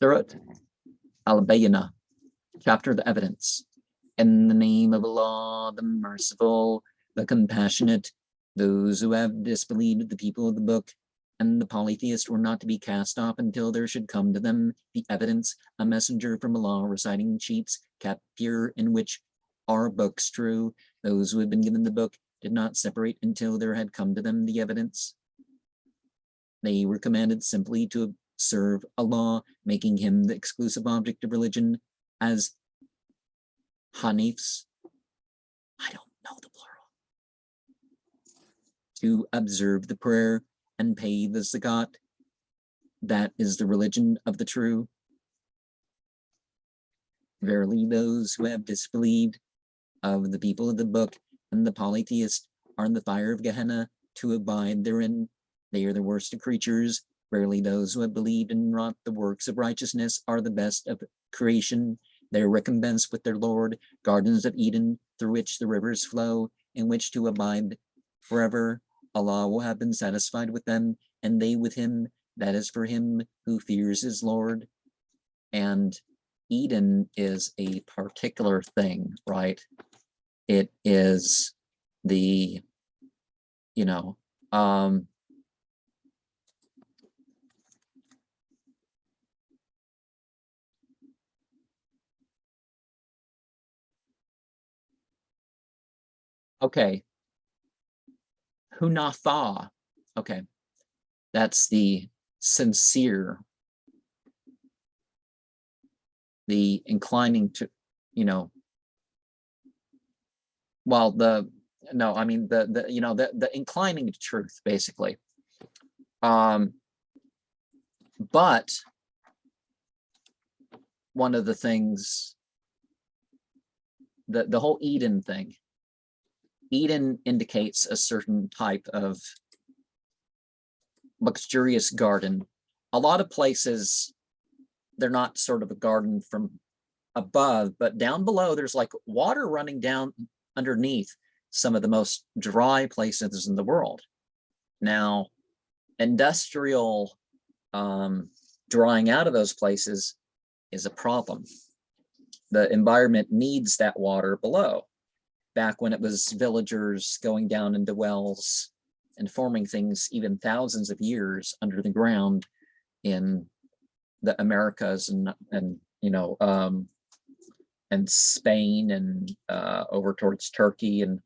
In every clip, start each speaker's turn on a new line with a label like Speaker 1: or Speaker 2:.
Speaker 1: Surat al-Bayyinah, chapter the evidence. In the name of Allah, the merciful, the compassionate, those who have disbelieved the people of the book and the polytheists were not to be cast off until there should come to them the evidence, a messenger from Allah reciting sheets kept pure in which are books true. Those who had been given the book did not separate until there had come to them the evidence. They were commanded simply to serve Allah, making him the exclusive object of religion as Hanifs. I don't know the plural. To observe the prayer and pay the zakat. That is the religion of the true. Verily, those who have disbelieved of the people of the book and the polytheists are in the fire of Gehenna to abide therein. They are the worst of creatures. Verily, those who have believed and wrought the works of righteousness are the best of creation. They are recompensed with their Lord, gardens of Eden, through which the rivers flow, in which to abide forever. Allah will have been satisfied with them, and they with him. That is for him who fears his Lord. And Eden is a particular thing, right? It is the, okay. Hunafa. Okay. That's the sincere, the inclining to, well, the inclining to truth, basically. But one of the things, the whole Eden thing, Eden indicates a certain type of luxurious garden. A lot of places, they're not sort of a garden from above, but down below, there's like water running down underneath some of the most dry places in the world. Now, industrial drying out of those places is a problem. The environment needs that water below. Back when it was villagers going down into wells and forming things even thousands of years under the ground in the Americas and Spain and over towards Turkey and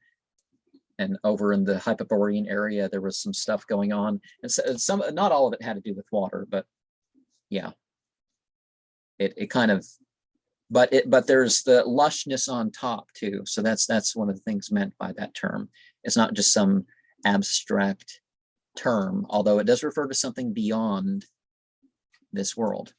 Speaker 1: over in the Hyperborean area, there was some stuff going on. And so not all of it had to do with water, but yeah, it kind of, but there's the lushness on top too. So that's one of the things meant by that term. It's not just some abstract term, although it does refer to something beyond this world.